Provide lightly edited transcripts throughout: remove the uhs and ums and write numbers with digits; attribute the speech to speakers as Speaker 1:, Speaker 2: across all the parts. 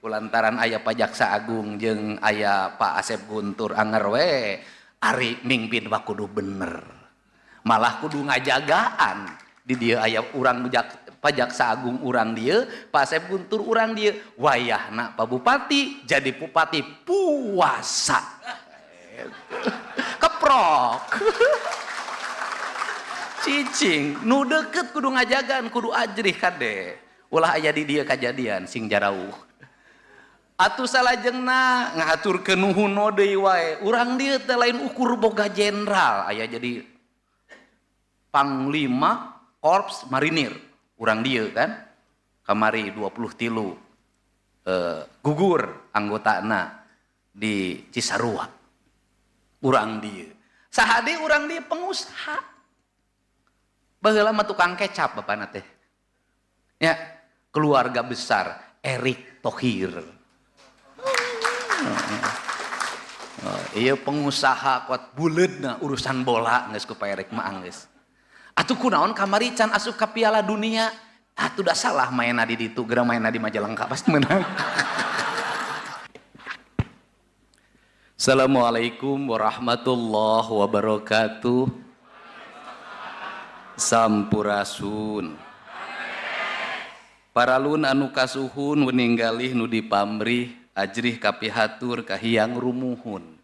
Speaker 1: kulantaran aya Pak Jaksa Agung jeung aya Pak Asep Guntur anger we ari mimpin mah kudu bener, malah kudu ngajagaan di dia aya urang Pak Jaksa Agung urang dia, Pak Asep Guntur urang dia, wayahna Pak Bupati jadi bupati puasa keprok cicing nu deket kudu ngajagaan kudu ajrih kade ulah aya di dia kajadian sing jarauh atuh salajengna ngaturkeun nuhun deui wae urang dieu teh lain ukur boga jenderal aya jadi panglima korps marinir urang dieu kan kamari 23 gugur anggotana di Cisarua urang dieu sahade urang dieu pengusaha baheula mah tukang kecap bapana teh ya keluarga besar Erick Thohir iya pengusaha kuat buleudna urusan bola geus ku Pak Erick mah geus atuh kunaon kamari can asup ka Piala Dunia atuh da salah maenna di ditu geura maenna di Majalengka pasti menang. Assalamualaikum warahmatullahi wabarakatuh. Sampurasun paralun anu kasuhun weninggalih nu dipamrih ajrih kapihatur kahiyang rumuhun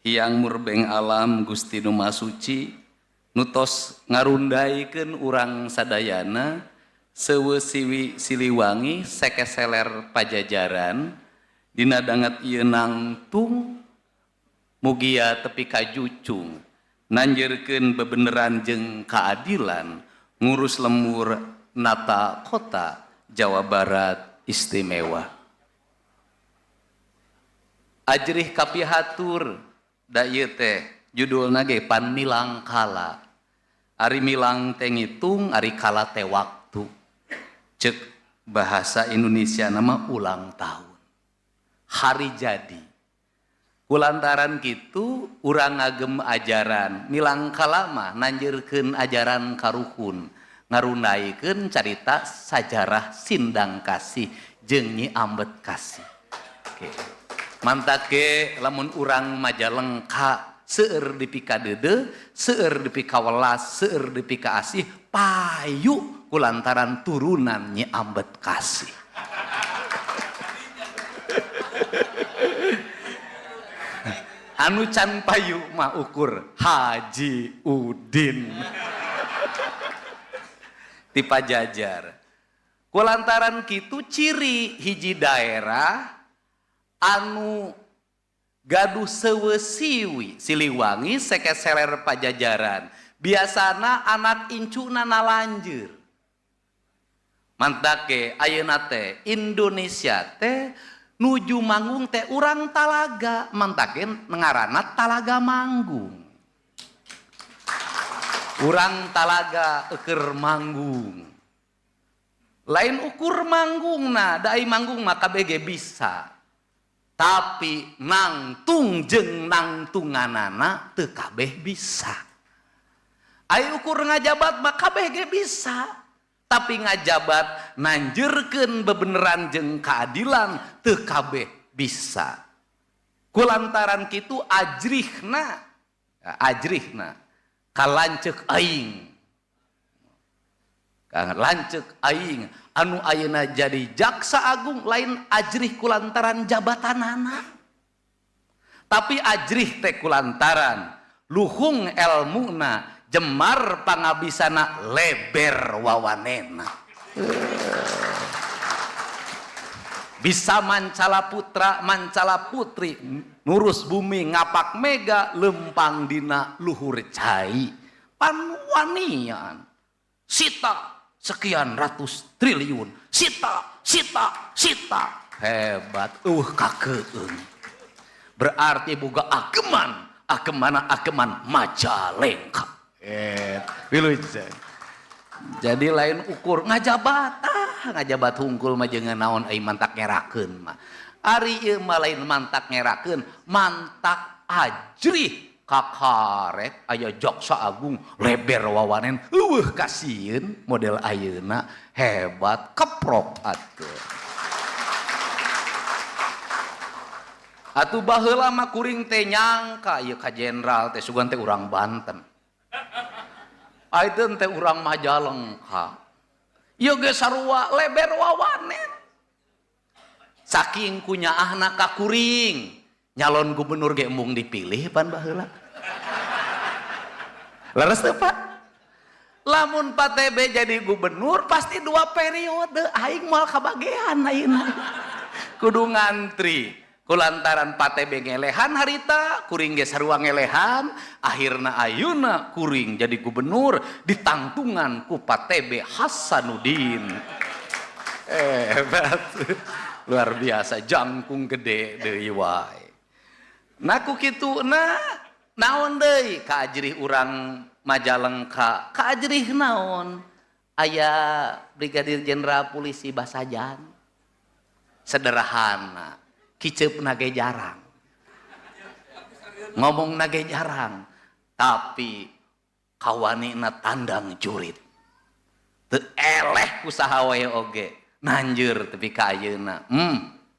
Speaker 1: hiyang murbeng alam Gusti Nu Maha Suci nutos ngarundaikeun urang sadayana seueur Siliwangi sekeseler Pajajaran dina dangat ieu nangtung mugia tepi ka Jucung nanjeurkeun bebeneran jeung keadilan ngurus lembur nata kota Jawa Barat istimewa ajrih kapihatur da ieu teh judulna ge pan milang kala ari milang teh ngitung ari kala teh waktu ceuk bahasa Indonesia nama ulang tahun hari jadi kulantaran kitu urang ngagem ajaran milang kalama nanjeurkeun ajaran karuhun ngarundaikeun carita sajarah sindang kasih jeung Nyi Ambet kasih oke mantak ge lamun urang Majalengka seueur dipi ka deudeuh seueur dipi ka welas seueur dipi ka asih payu kulantaran turunan Nyi Ambet kasih anu can payu mah ukur Haji Udin ti Pajajar kulantaran kitu ciri hiji daerah anu gaduh seueuh siwi Siliwangi sekeseler Pajajaran biasana anak incuna nalanjeur mantak ke ayeuna teh Indonesia teh nuju manggung teh urang Talaga mantakeun ngaranna Talaga Manggung urang Talaga keur manggung lain ukur manggungna da ai manggung mah kabeh ge bisa tapi nangtung jeung nangtunganana teu kabeh bisa ai ukur ngajabat mah kabeh ge bisa tapi ngajabat nanjeurkeun bebeneran jeung keadilan teu kabeh bisa kulantaran kitu ajrihna kalanceuk aing lanceuk aing anu ayeuna jadi jaksa agung lain ajrih kulantaran jabatanana tapi ajrih teh kulantaran luhung elmuna jemar pangabisana leber wawanena bisa mancala putra mancala putri ngurus bumi ngapak mega lempang dina luhur cai panwanian sita sekian ratus triliun sita hebat kakeung berarti boga akeman Majalengka jadi lain ukur ngajabat hungkul mah jeung naon ai mantak ngerakeun mah ari ieu mah lain mantak ngerakeun mantak ajrih kakarek aya jaksa agung leber wawanen eueuh kasieun model ayeuna hebat keprok atuh atuh baheula mah kuring teh nyangka ieu ka jenderal teh sugan teh urang Banten. Ayeuna teh urang Majalengka. Ieu ge sarua leber wawanen. Saking kunyaahna ka kuring, nyalon gubernur ge mung dipilih pan baheula. Leres teu Pak? Lamun Pak TB jadi gubernur pasti 2 periode, aing moal kabagean ayeuna. Kudu ngantri. Kulantaran Pak TB ngelehan harita, kuring ge sarua ngelehan, akhirna ayeuna kuring jadi gubernur ditangtungan ku Pak TB Hasanuddin. Hebat. Luar biasa, jangkung gede deui wae. Nah ku kituna naon deui ka ajrih urang Majalengka, ka ajrih naon? Aya Brigadir Jenderal Polisi Basajan. Sederhana. Kicep nage jarang, ngomong nage jarang, tapi kawanina tandang jurit, teu eleh kusaha wae oge, nanjeur tepi ka ayeuna,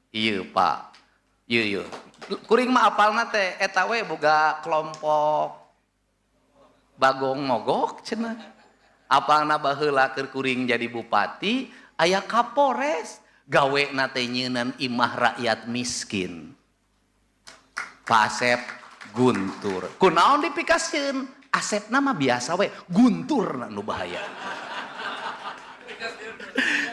Speaker 1: ieu Pak, ieu kuring mah apalna teh eta we boga kelompok bagong mogok cenah, apalna baheula keur kuring jadi bupati, aya Kapolres. Gawe nate nyeunan imah rakyat miskin. Pak Asep Guntur. Kunaon dipikasieun? Asep nama biasa we, Guntur nu bahaya.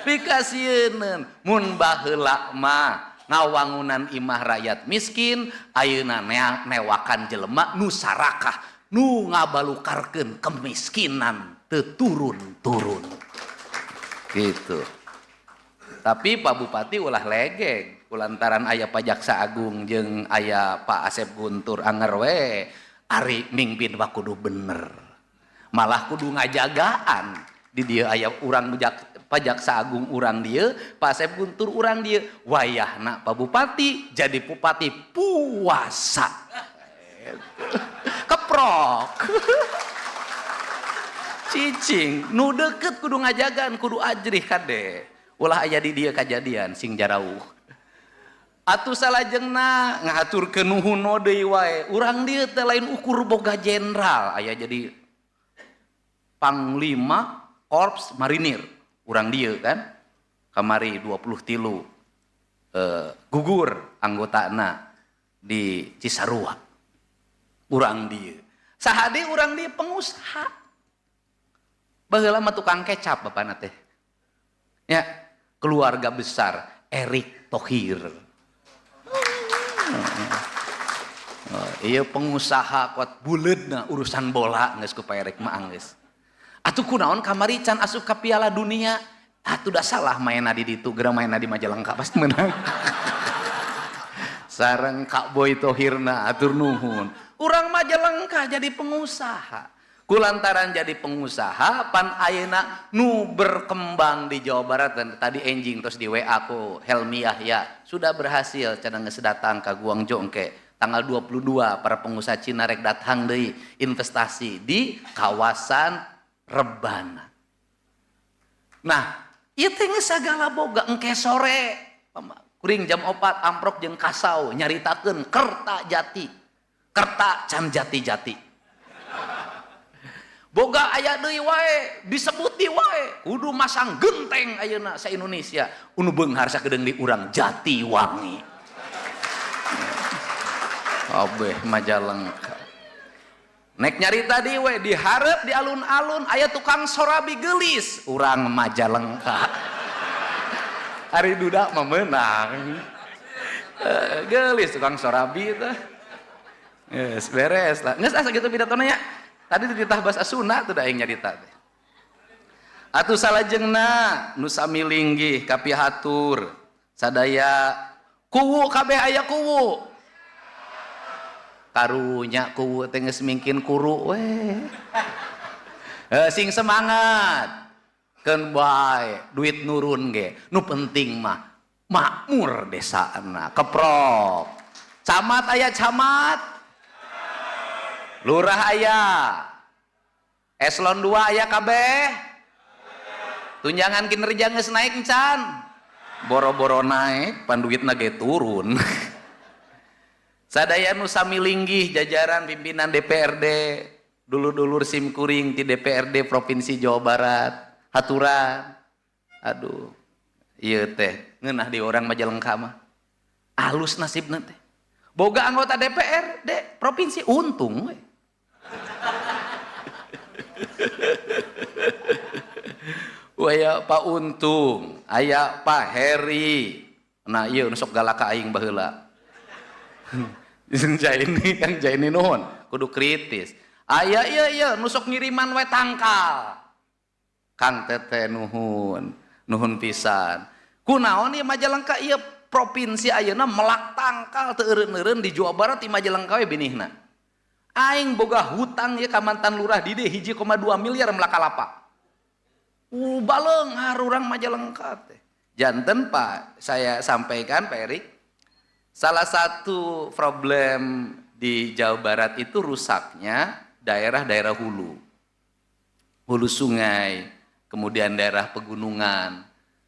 Speaker 1: Pikasieun mun baheula mah ngawangunan imah rakyat miskin, ayeuna newakan jelema nu sarakah, nu ngabalukarkeun kemiskinan teu turun-turun. Gitu. Tapi Pak Bupati ulah legeg, kulantaran aya Pak Jaksa Agung jeung aya Pak Asep Guntur anger we, ari mimpin mah kudu bener. Malah kudu ngajagaan. Di dieu aya urang Pak Jaksa Agung urang dieu, Pak Asep Guntur urang dieu. Wayahna Pak Bupati jadi bupati puasa. Keprok. Cicing, nu deukeut kudu ngajagaan, kudu ajrih kade. Ulah aya di dia kajadian sing jarauh. Atuh salajengna ngaturkeun nuhun deui wae. Urang dieu teh lain ukur boga jenderal, aya jadi Panglima Korps Marinir. Urang dieu kan. Kamari 23 gugur anggotana di Cisarua. Urang dieu. Sahade urang dieu pengusaha. Baheula mah tukang kecap bapana teh. Ya, keluarga besar Erick Thohir. Iya pengusaha kuat buleudna urusan bola geus ku Pak Erick mah geus. Atuh kunaon kamari can asup ka Piala Dunia? Atuh da salah maenna di ditu, geura maenna di Majalengka pasti menang. Sareng Kak Boy Thohirna atur nuhun. Urang Majalengka jadi pengusaha. Kulantaran jadi pengusaha pan ayeuna nu berkembang di Jawa Barat dan tadi enjing terus di WA ku Helmi Yahya sudah berhasil cenah geus datang ka Guangzhou engke tanggal 22 para pengusaha Cina rek datang deui investasi di kawasan Rebana. Nah, ieu teh geus sagala boga engke sore kuring jam 4 amprok jeung kasau nyaritakeun Kerta Jati. Kerta can jati-jati. Boga aya deui wae, disebut di wae, kudu masang genteng ayeuna sa Indonesia. Unu beunghar sakedeung di urang Jatiwangi. Abeh Majalengka. Nek nyarita di we, dihareup di alun-alun aya tukang sorabi geulis, urang Majalengka. Ari duda mah meunang. Geulis tukang sorabi teh. Geus beres lah. Geus asa kitu pidatona nya. Tadi dititah bahasa Sunda teu da aing nyarita teh. Atuh salajengna nu sami linggih ka pihatur sadaya kuwu kabeh aya kuwu. Karunya kuwu teh geus mingkin kuru we. Sing semangat. Keun bae duit nurun ge. Nu penting mah makmur desana. Keprok. Camat aya camat. Lurah aya, eselon 2 aya kabeh, tunjangan kinerja geus naik encan, boro-boro naik, pan duitna ge turun. Sadaya nu sami linggih jajaran pimpinan DPRD, dulur-dulur simkuring di DPRD Provinsi Jawa Barat, haturan. Aduh, iya teh, ngeunah di orang Majalengka mah. Alus nasibna teh. Boga anggota DPRD provinsi untung we. Aya Pak Untung, aya Pak Heri. Nah, ieu sok galak ka aing baheula. Jaini Kang Jaini nuhun, kudu kritis. Aya ieu nu sok ngiriman we tangkal. Kang Tete nuhun, nuhun pisan. Kunaon ieu Majalengka ieu provinsi ayeuna melak tangkal teu eureun-eureun di Jawa Barat di Majalengka we binihna. Aing boga hutang ieu ka mantan lurah di dieu 1,2 miliar melak kalapa. Baleung harurang Majalengka teh. Janten Pak, saya sampaikan Pak Erik, salah satu problem di Jawa Barat itu rusaknya daerah-daerah hulu. Hulu sungai, kemudian daerah pegunungan.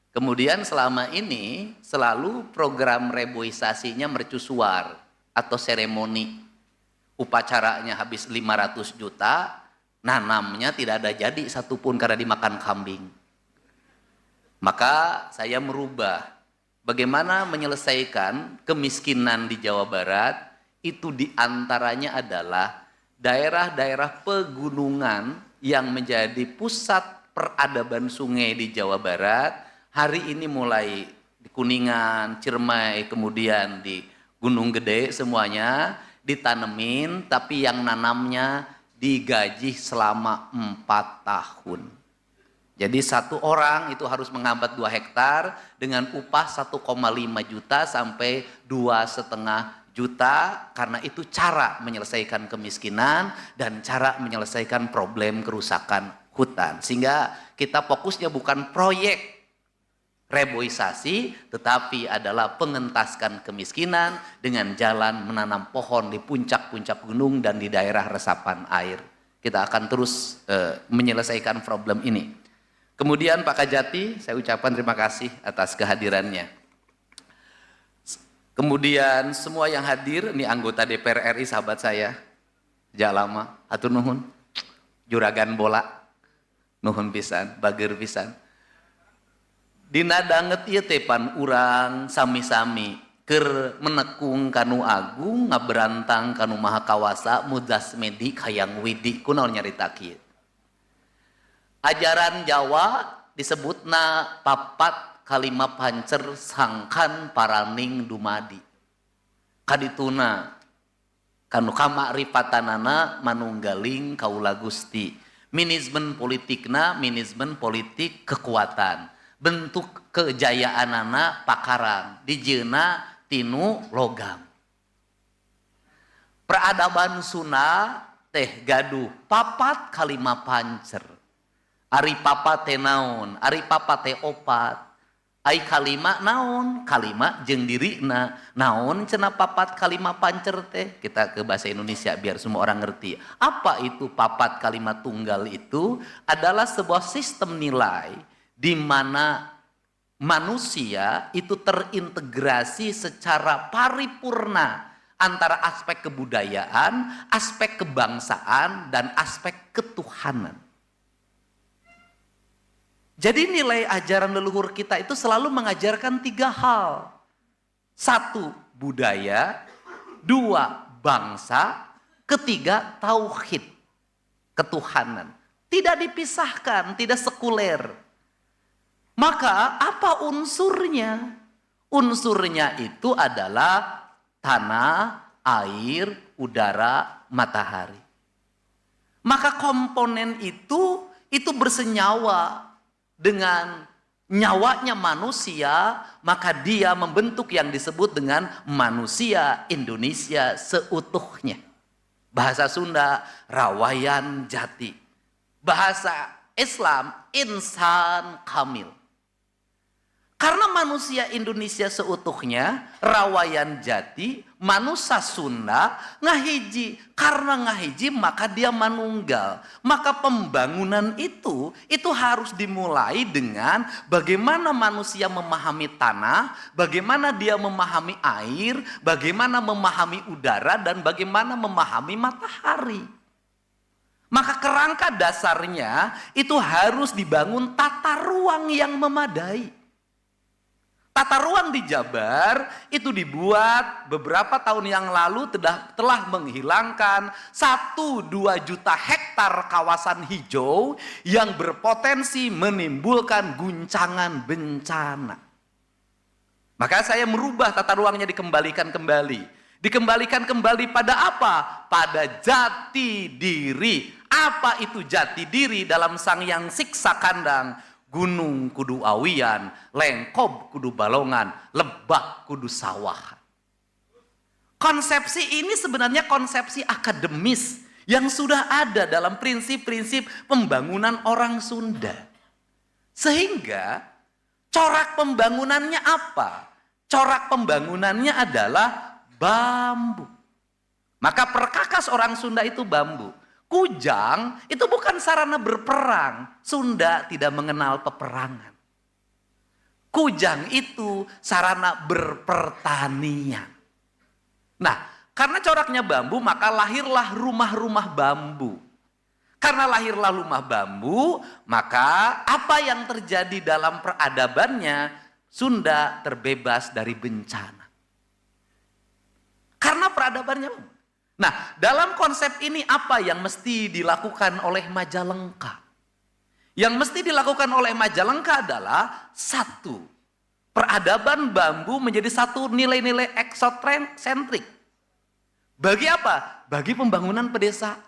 Speaker 1: Kemudian selama ini selalu program reboisasinya mercusuar atau seremoni. Upacaranya habis 500 juta, nanamnya tidak ada jadi satupun karena dimakan kambing. Maka saya merubah bagaimana menyelesaikan kemiskinan di Jawa Barat, itu diantaranya adalah daerah-daerah pegunungan yang menjadi pusat peradaban sungai di Jawa Barat. Hari ini mulai di Kuningan, Ciremai, kemudian di Gunung Gede semuanya ditanemin, tapi yang nanamnya digaji selama 4 tahun. Jadi satu orang itu harus menghambat 2 hektar dengan upah 1,5 juta sampai 2,5 juta, karena itu cara menyelesaikan kemiskinan dan cara menyelesaikan problem kerusakan hutan. Sehingga kita fokusnya bukan proyek reboisasi, tetapi adalah pengentaskan kemiskinan dengan jalan menanam pohon di puncak-puncak gunung dan di daerah resapan air. Kita akan terus menyelesaikan problem ini. Kemudian Pak Kajati, saya ucapkan terima kasih atas kehadirannya. Kemudian semua yang hadir, ini anggota DPR RI sahabat saya, sejak lama, hatur nuhun, juragan bola, nuhun pisan, bager pisan. Dina danget ieu teh pan urang sami-sami keur menekung kanu agung ngaberantang kanu maha kawasa mudasmedi hayang widi. Kunaon nyarita kieu? Ajaran Jawa disebutna papat kalima pancer sangkan paraning dumadi. Kadituna kanu kamarifatanana manunggaling kaula Gusti. Manajemen politikna manajemen politik kekuatan. Bentuk kejayaanana pakarang, dijieuna tinu logam. Peradaban Sunda teh gaduh papat kalima pancer. Ari papat teh naon? Ari papat teh opat. Ai kalima naon? Kalima jeung dirina. Naon cenah papat kalima pancer teh? Kita ke bahasa Indonesia biar semua orang ngerti. Apa itu papat kalima tunggal itu? Adalah sebuah sistem nilai di mana manusia itu terintegrasi secara paripurna antara aspek kebudayaan, aspek kebangsaan, dan aspek ketuhanan. Jadi nilai ajaran leluhur kita itu selalu mengajarkan 3 hal. 1, budaya. 2, bangsa. 3, tauhid, ketuhanan. Tidak dipisahkan, tidak sekuler. Maka apa unsurnya? Unsurnya itu adalah tanah, air, udara, matahari. Maka komponen itu bersenyawa dengan nyawanya manusia, maka dia membentuk yang disebut dengan manusia Indonesia seutuhnya. Bahasa Sunda, rawayan jati. Bahasa Islam, insan kamil. Karena manusia Indonesia seutuhnya, rawayan jati, manusia Sunda, ngahiji. Karena ngahiji maka dia manunggal. Maka pembangunan itu harus dimulai dengan bagaimana manusia memahami tanah, bagaimana dia memahami air, bagaimana memahami udara, dan bagaimana memahami matahari. Maka kerangka dasarnya itu harus dibangun tata ruang yang memadai. Tata ruang di Jabar itu dibuat beberapa tahun yang lalu telah menghilangkan 1-2 juta hektar kawasan hijau yang berpotensi menimbulkan guncangan bencana. Maka saya merubah tata ruangnya dikembalikan kembali. Dikembalikan kembali pada apa? Pada jati diri. Apa itu jati diri dalam Sang Hyang Siksa Kandang? Gunung kudu awian, lengkob kudu balongan, lebak kudu sawah. Konsepsi ini sebenarnya konsepsi akademis yang sudah ada dalam prinsip-prinsip pembangunan orang Sunda. Sehingga corak pembangunannya apa? Corak pembangunannya adalah bambu. Maka perkakas orang Sunda itu bambu. Kujang itu bukan sarana berperang. Sunda tidak mengenal peperangan. Kujang itu sarana berpertanian. Nah, karena coraknya bambu, maka lahirlah rumah-rumah bambu. Karena lahirlah rumah bambu, maka apa yang terjadi dalam peradabannya, Sunda terbebas dari bencana. Karena peradabannya bambu. Nah, dalam konsep ini apa yang mesti dilakukan oleh Majalengka? Yang mesti dilakukan oleh Majalengka adalah satu, peradaban bambu menjadi satu nilai-nilai eksotrik. Bagi apa? Bagi pembangunan pedesaan.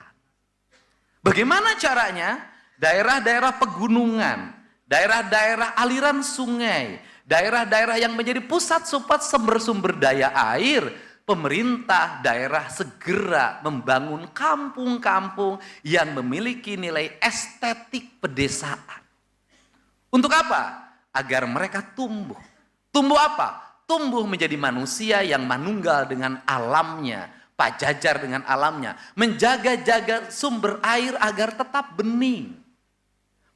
Speaker 1: Bagaimana caranya? Daerah-daerah pegunungan, daerah-daerah aliran sungai, daerah-daerah yang menjadi pusat sumber-sumber daya air, pemerintah daerah segera membangun kampung-kampung yang memiliki nilai estetik pedesaan. Untuk apa? Agar mereka tumbuh. Tumbuh apa? Tumbuh menjadi manusia yang manunggal dengan alamnya, pajajar dengan alamnya, menjaga-jaga sumber air agar tetap bening.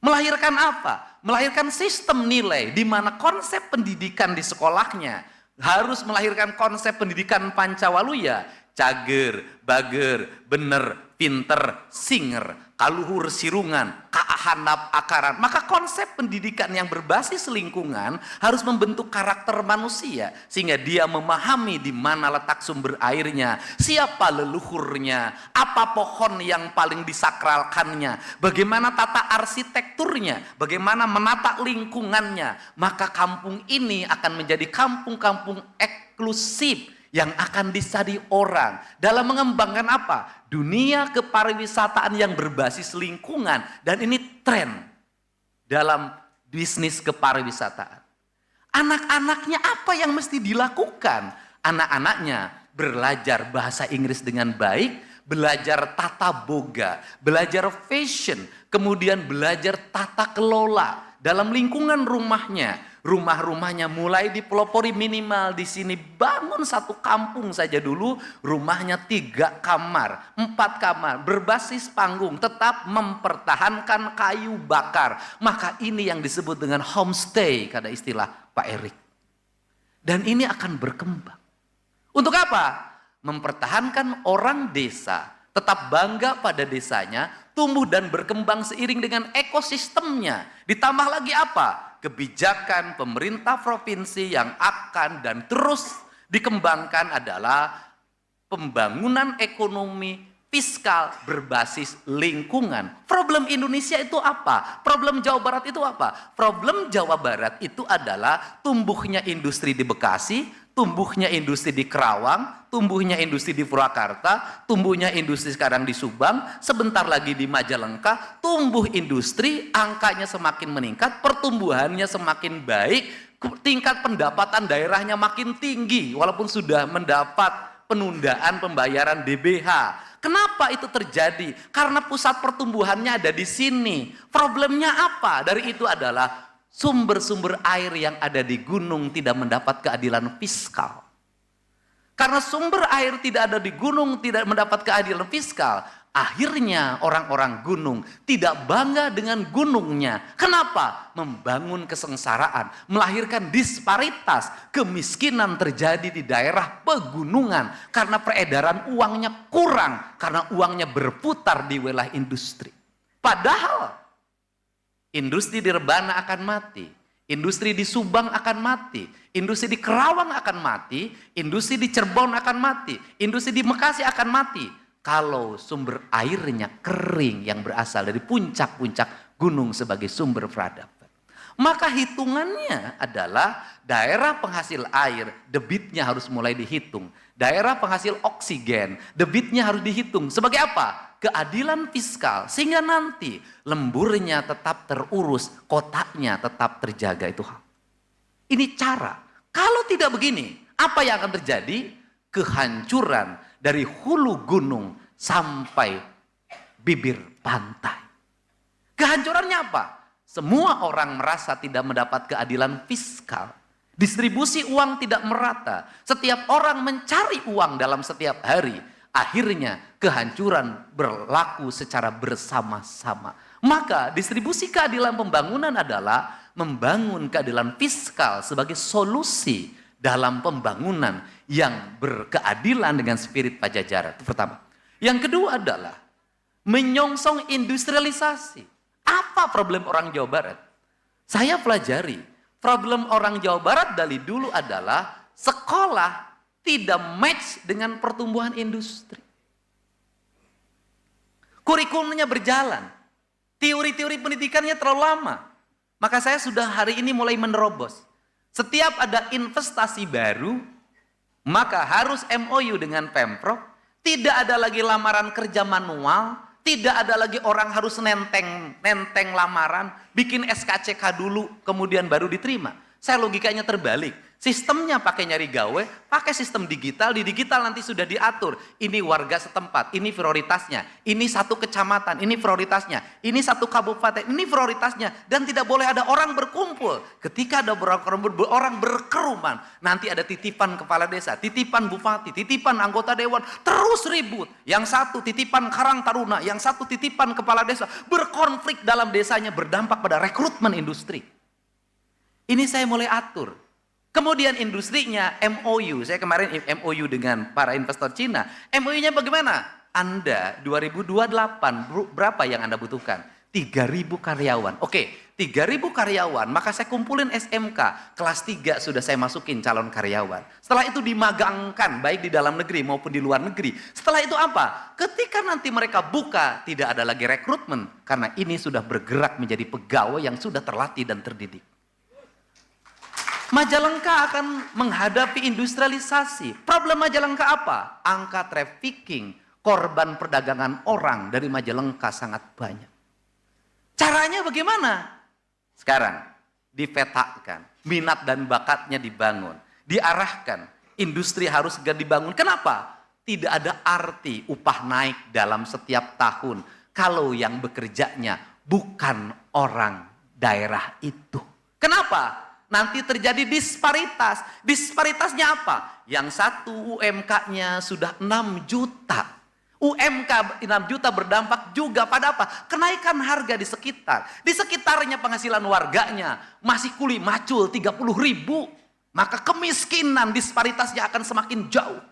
Speaker 1: Melahirkan apa? Melahirkan sistem nilai di mana konsep pendidikan di sekolahnya harus melahirkan konsep pendidikan Pancawaluya. Cager, bager, bener, pinter, singer, kaluhur sirungan, kaahanap akaran. Maka konsep pendidikan yang berbasis lingkungan harus membentuk karakter manusia. Sehingga dia memahami di mana letak sumber airnya, siapa leluhurnya, apa pohon yang paling disakralkannya, bagaimana tata arsitekturnya, bagaimana menata lingkungannya. Maka kampung ini akan menjadi kampung-kampung eksklusif yang akan disadi orang dalam mengembangkan apa? Dunia kepariwisataan yang berbasis lingkungan. Dan ini tren dalam bisnis kepariwisataan. Anak-anaknya apa yang mesti dilakukan? Anak-anaknya belajar bahasa Inggris dengan baik, belajar tata boga, belajar fashion, kemudian belajar tata kelola dalam lingkungan rumahnya. Rumah-rumahnya mulai dipelopori minimal di sini bangun satu kampung saja dulu, rumahnya 3 kamar, 4 kamar, berbasis panggung, tetap mempertahankan kayu bakar. Maka ini yang disebut dengan homestay, kata istilah Pak Erik. Dan ini akan berkembang. Untuk apa? Mempertahankan orang desa, tetap bangga pada desanya, tumbuh dan berkembang seiring dengan ekosistemnya. Ditambah lagi apa? Kebijakan pemerintah provinsi yang akan dan terus dikembangkan adalah pembangunan ekonomi fiskal berbasis lingkungan. Problem Indonesia itu apa? Problem Jawa Barat itu apa? Problem Jawa Barat itu adalah tumbuhnya industri di Bekasi, tumbuhnya industri di Kerawang, tumbuhnya industri di Purwakarta, tumbuhnya industri sekarang di Subang, sebentar lagi di Majalengka, tumbuh industri, angkanya semakin meningkat, pertumbuhannya semakin baik, tingkat pendapatan daerahnya makin tinggi, walaupun sudah mendapat penundaan pembayaran DBH. Kenapa itu terjadi? Karena pusat pertumbuhannya ada di sini. Problemnya apa? Dari itu adalah sumber-sumber air yang ada di gunung tidak mendapat keadilan fiskal. Karena sumber air tidak ada di gunung, tidak mendapat keadilan fiskal, akhirnya orang-orang gunung tidak bangga dengan gunungnya. Kenapa? Membangun kesengsaraan, melahirkan disparitas, kemiskinan terjadi di daerah pegunungan karena peredaran uangnya kurang, karena uangnya berputar di wilayah industri. Padahal industri di Rebana akan mati, industri di Subang akan mati, industri di Kerawang akan mati, industri di Cirebon akan mati, industri di Bekasi akan mati. Kalau sumber airnya kering yang berasal dari puncak-puncak gunung sebagai sumber peradaban. Maka hitungannya adalah daerah penghasil air, debitnya harus mulai dihitung. Daerah penghasil oksigen, debitnya harus dihitung. Sebagai apa? Keadilan fiskal. Sehingga nanti lemburnya tetap terurus, kotaknya tetap terjaga. Itu hal. Ini cara. Kalau tidak begini, apa yang akan terjadi? Kehancuran dari hulu gunung sampai bibir pantai. Kehancurannya apa? Semua orang merasa tidak mendapat keadilan fiskal. Distribusi uang tidak merata. Setiap orang mencari uang dalam setiap hari. Akhirnya kehancuran berlaku secara bersama-sama. Maka distribusi keadilan pembangunan adalah membangun keadilan fiskal sebagai solusi dalam pembangunan yang berkeadilan dengan spirit Pajajaran. Itu pertama. Yang kedua adalah menyongsong industrialisasi. Apa problem orang Jawa Barat? Saya pelajari, problem orang Jawa Barat dari dulu adalah sekolah tidak match dengan pertumbuhan industri. Kurikulumnya berjalan, teori-teori pendidikannya terlalu lama. Maka saya sudah hari ini mulai menerobos. Setiap ada investasi baru, maka harus MOU dengan Pemprov. Tidak ada lagi lamaran kerja manual, tidak ada lagi orang harus nenteng lamaran, bikin SKCK dulu, kemudian baru diterima. Saya logikanya terbalik. Sistemnya pakai nyari gawe, pakai sistem digital, di digital nanti sudah diatur. Ini warga setempat, ini prioritasnya, ini satu kecamatan, ini prioritasnya, ini satu kabupaten, ini prioritasnya. Dan tidak boleh ada orang berkumpul. Ketika ada orang berkerumun, nanti ada titipan kepala desa, titipan bupati, titipan anggota dewan, terus ribut. Yang satu titipan Karang Taruna, yang satu titipan kepala desa, berkonflik dalam desanya, berdampak pada rekrutmen industri. Ini saya mulai atur. Kemudian industrinya MOU, saya kemarin MOU dengan para investor Cina. MOU-nya bagaimana? Anda 2028 berapa yang Anda butuhkan? 3.000 karyawan. Oke, 3.000 karyawan, maka saya kumpulin SMK. Kelas 3 sudah saya masukin calon karyawan. Setelah itu dimagangkan, baik di dalam negeri maupun di luar negeri. Setelah itu apa? Ketika nanti mereka buka, tidak ada lagi rekrutmen. Karena ini sudah bergerak menjadi pegawai yang sudah terlatih dan terdidik. Majalengka akan menghadapi industrialisasi. Problem Majalengka apa? Angka trafficking, korban perdagangan orang dari Majalengka sangat banyak. Caranya bagaimana? Sekarang dipetakan, minat dan bakatnya dibangun, diarahkan, industri harus segera dibangun. Kenapa? Tidak ada arti upah naik dalam setiap tahun kalau yang bekerjanya bukan orang daerah itu. Kenapa? Nanti terjadi disparitas. Disparitasnya apa? Yang satu UMK-nya sudah 6 juta. UMK 6 juta berdampak juga pada apa? Kenaikan harga di sekitar. Di sekitarnya penghasilan warganya masih kuli macul 30.000. Maka kemiskinan disparitasnya akan semakin jauh.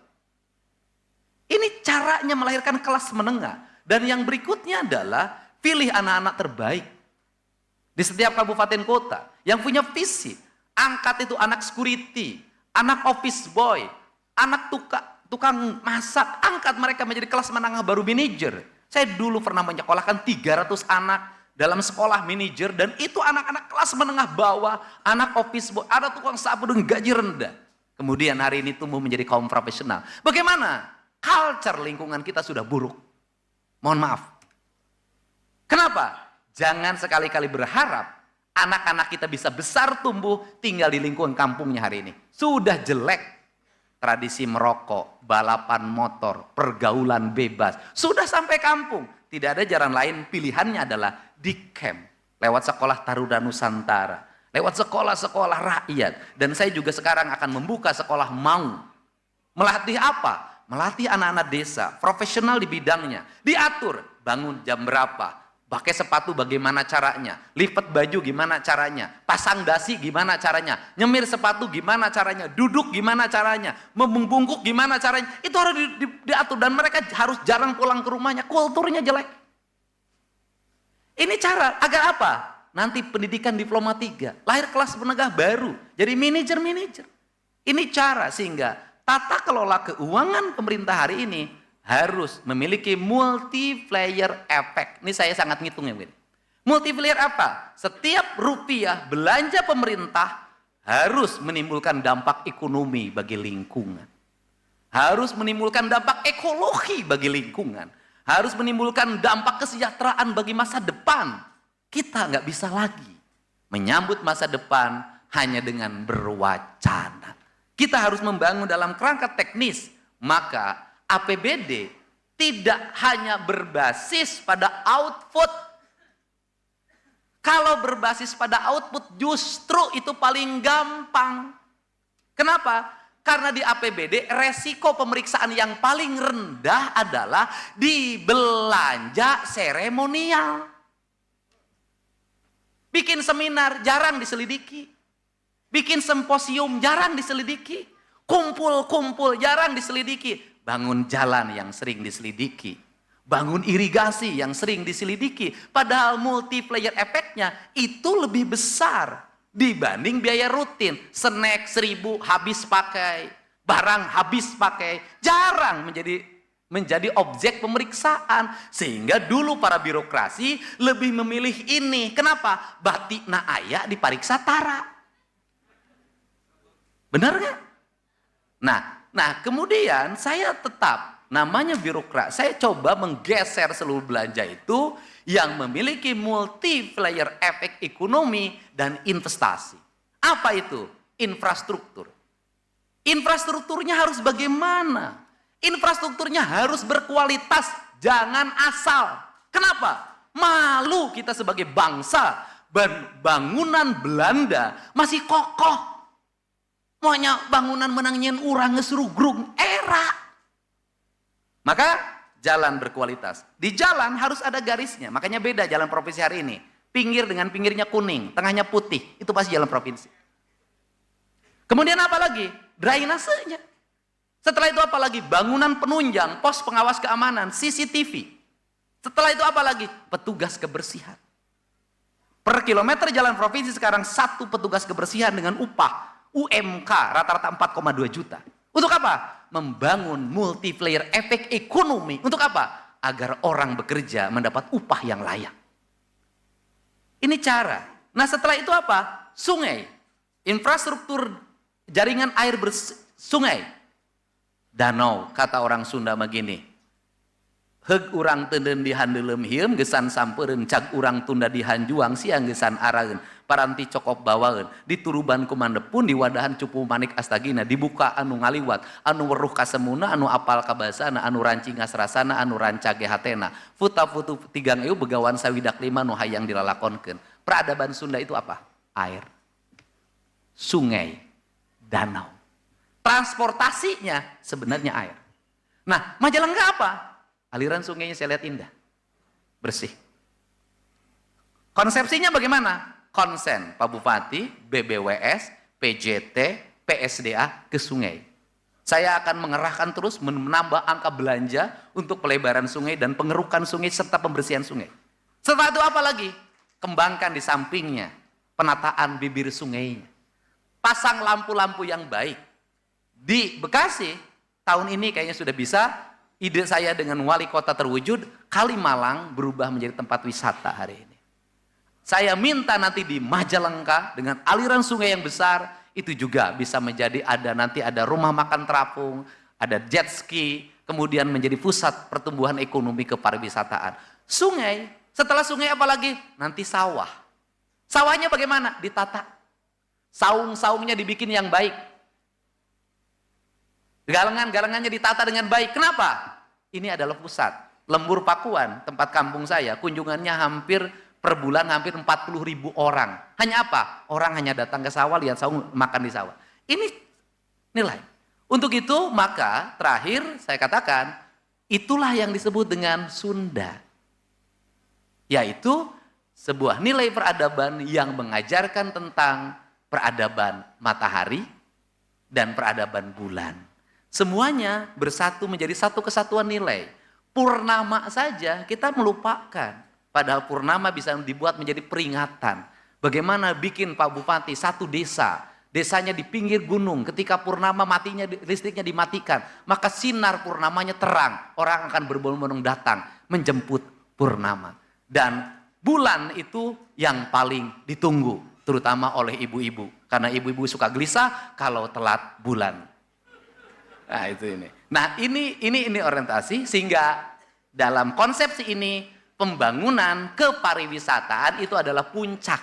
Speaker 1: Ini caranya melahirkan kelas menengah. Dan yang berikutnya adalah pilih anak-anak terbaik. Di setiap kabupaten kota yang punya visi. Angkat itu anak security, anak office boy, anak tukang masak. Angkat mereka menjadi kelas menengah baru manajer. Saya dulu pernah menyekolahkan 300 anak dalam sekolah manajer. Dan itu anak-anak kelas menengah bawah, anak office boy, ada tukang sapu dengan gaji rendah. Kemudian hari ini tumbuh menjadi kaum profesional. Bagaimana? Culture lingkungan kita sudah buruk. Mohon maaf. Kenapa? Jangan sekali-kali berharap anak-anak kita bisa besar tumbuh tinggal di lingkungan kampungnya hari ini. Sudah jelek. Tradisi merokok, balapan motor, pergaulan bebas. Sudah sampai kampung. Tidak ada jalan lain, pilihannya adalah di camp. Lewat sekolah Taruna Nusantara. lewat sekolah-sekolah rakyat. Dan saya juga sekarang akan membuka sekolah mau. Melatih apa? Melatih anak-anak desa, profesional di bidangnya. Diatur, bangun jam berapa, pakai sepatu bagaimana caranya, lipat baju gimana caranya, pasang dasi gimana caranya, nyemir sepatu gimana caranya, duduk gimana caranya, membungkuk gimana caranya. Itu harus diatur dan mereka harus jarang pulang ke rumahnya, kulturnya jelek. Ini cara, agar apa? Nanti pendidikan diploma 3, lahir kelas menengah baru, jadi manajer-manajer. Ini cara sehingga tata kelola keuangan pemerintah hari ini harus memiliki multiplier effect. Ini saya sangat ngitung ya. Multiplier apa? Setiap rupiah belanja pemerintah harus menimbulkan dampak ekonomi bagi lingkungan. Harus menimbulkan dampak ekologi bagi lingkungan. Harus menimbulkan dampak kesejahteraan bagi masa depan. Kita nggak bisa lagi menyambut masa depan hanya dengan berwacana. Kita harus membangun dalam kerangka teknis. Maka APBD tidak hanya berbasis pada output. Kalau berbasis pada output justru itu paling gampang. Kenapa? Karena di APBD resiko pemeriksaan yang paling rendah adalah di belanja seremonial. Bikin seminar jarang diselidiki. Bikin simposium jarang diselidiki. Kumpul-kumpul jarang diselidiki. Bangun jalan yang sering diselidiki. Bangun irigasi yang sering diselidiki. Padahal multiplier efeknya itu lebih besar dibanding biaya rutin. Snack 1.000 habis pakai. Barang habis pakai. Jarang menjadi objek pemeriksaan. Sehingga dulu para birokrasi lebih memilih ini. Kenapa? Batikna aya dipariksa tara. Benar nggak? Nah, kemudian saya tetap, namanya birokrat, saya coba menggeser seluruh belanja itu yang memiliki multiplier efek ekonomi dan investasi. Apa itu? Infrastruktur. Infrastrukturnya harus bagaimana? Infrastrukturnya harus berkualitas, jangan asal. Kenapa? Malu kita sebagai bangsa, bangunan Belanda masih kokoh. Maunya bangunan menangin urang ngeserugrung era. Maka jalan berkualitas. Di jalan harus ada garisnya. Makanya beda jalan provinsi hari ini. Pinggir dengan pinggirnya kuning, tengahnya putih. Itu pasti jalan provinsi. Kemudian apa lagi? Drainasenya. Setelah itu apa lagi? Bangunan penunjang, pos pengawas keamanan, CCTV. Setelah itu apa lagi? Petugas kebersihan. Per kilometer jalan provinsi sekarang 1 petugas kebersihan dengan upah UMK rata-rata 4,2 juta. Untuk apa? Membangun multiplier efek ekonomi. Untuk apa? Agar orang bekerja mendapat upah yang layak. Ini cara. Nah setelah itu apa? Sungai. Infrastruktur jaringan air sungai. Danau, kata orang Sunda begini. Heug urang tenden di handelem hieum gesan sampereun cag urang tunda di hanjuang siang gesan araeun paranti cokop bawaeun dituruban kumandepun di wadahan cupu manik astagina dibuka anu ngaliwat anu weruh kasemuna anu apal kabasana anu ranci ngasrasana anu rancage hatena futa-futu tigang eu begawan sawidak lima nu hayang dilalakonkeun. Peradaban Sunda itu apa? Air, sungai, danau. Transportasinya sebenarnya air. Nah, Majalengka apa? Aliran sungainya saya lihat indah, bersih. Konsepsinya bagaimana? Konsen Pak Bupati, BBWS, PJT, PSDA ke sungai. Saya akan mengerahkan terus menambah angka belanja untuk pelebaran sungai dan pengerukan sungai serta pembersihan sungai. Setelah itu apa lagi? Kembangkan di sampingnya penataan bibir sungainya. Pasang lampu-lampu yang baik. Di Bekasi tahun ini kayaknya sudah bisa. Ide saya dengan wali kota terwujud, Kalimalang berubah menjadi tempat wisata hari ini. Saya minta nanti di Majalengka dengan aliran sungai yang besar, itu juga bisa menjadi nanti ada rumah makan terapung, ada jet ski, kemudian menjadi pusat pertumbuhan ekonomi kepariwisataan. Sungai, setelah sungai apa lagi? Nanti sawah. Sawahnya bagaimana? Ditata. Saung-saungnya dibikin yang baik. Galangan-galangannya ditata dengan baik. Kenapa? Ini adalah pusat. Lembur Pakuan, tempat kampung saya, kunjungannya hampir Per bulan hampir 40.000 orang. Hanya apa? Orang hanya datang ke sawah, lihat sawah, makan di sawah. Ini nilai. Untuk itu maka terakhir saya katakan, itulah yang disebut dengan Sunda. Yaitu sebuah nilai peradaban yang mengajarkan tentang peradaban matahari dan peradaban bulan. Semuanya bersatu menjadi satu kesatuan nilai. Purnama saja kita melupakan. Padahal purnama bisa dibuat menjadi peringatan. Bagaimana bikin Pak Bupati satu desa. Desanya di pinggir gunung. Ketika purnama matinya listriknya dimatikan. Maka sinar purnamanya terang. Orang akan berbondong-bondong datang menjemput purnama. Dan bulan itu yang paling ditunggu. Terutama oleh ibu-ibu. Karena ibu-ibu suka gelisah kalau telat bulan. Nah itu ini. Nah ini orientasi sehingga dalam konsepsi ini pembangunan kepariwisataan itu adalah puncak.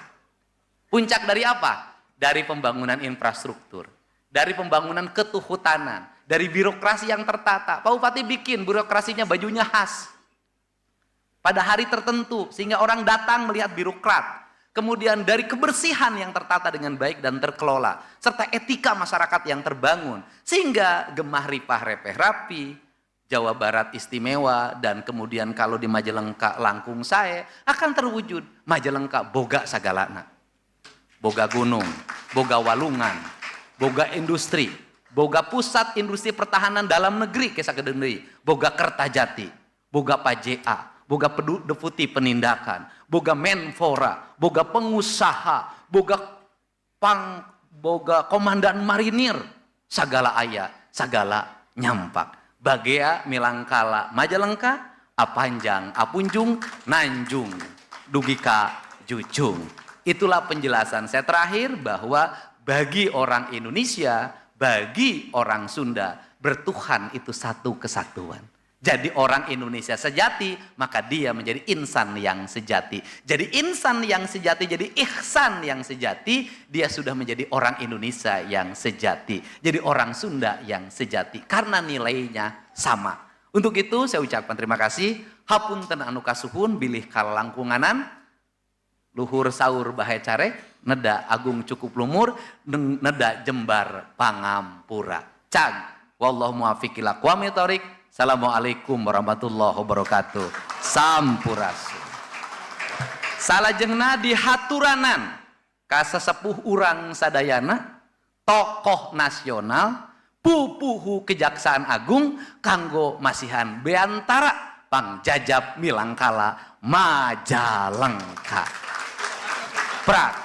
Speaker 1: Puncak dari apa? Dari pembangunan infrastruktur, dari pembangunan ketuhutanan, dari birokrasi yang tertata. Pak Bupati bikin birokrasinya bajunya khas. Pada hari tertentu sehingga orang datang melihat birokrat. Kemudian dari kebersihan yang tertata dengan baik dan terkelola. Serta etika masyarakat yang terbangun. Sehingga Gemah Ripah Repeh Rapi, Jawa Barat istimewa, dan kemudian kalau di Majalengka langkung sae, akan terwujud. Majalengka boga sagalana. Boga gunung, boga walungan, boga industri, boga pusat industri pertahanan dalam negeri kisah kedendri, boga Kertajati, boga PAJA, boga Deputi Penindakan, boga Menpora, boga pengusaha, boga komandan marinir, sagala aya, sagala nyampak. Bagea Milangkala Majalengka, Apanjang, Apunjung, Nanjung, Dugika, Jujung. Itulah penjelasan saya terakhir bahwa bagi orang Indonesia, bagi orang Sunda, bertuhan itu satu kesatuan. Jadi orang Indonesia sejati, maka dia menjadi insan yang sejati. Jadi insan yang sejati, jadi ihsan yang sejati, dia sudah menjadi orang Indonesia yang sejati. Jadi orang Sunda yang sejati, karena nilainya sama. Untuk itu saya ucapkan terima kasih. Hapunten anu kasuhun bilih kalangkunganan, luhur saur bahe care, neda agung cukup lumur, neda jembar pangampura. Cag, wallahu muwaffiq ila aqwamit thoriq. Assalamualaikum warahmatullahi wabarakatuh. Sampurasun. Salajengna dihaturanan kasesepuh urang sadayana, tokoh nasional, pupuhu Kejaksaan Agung, kanggo masihan beantara Pangjajab Milangkala Majalengka. Prak.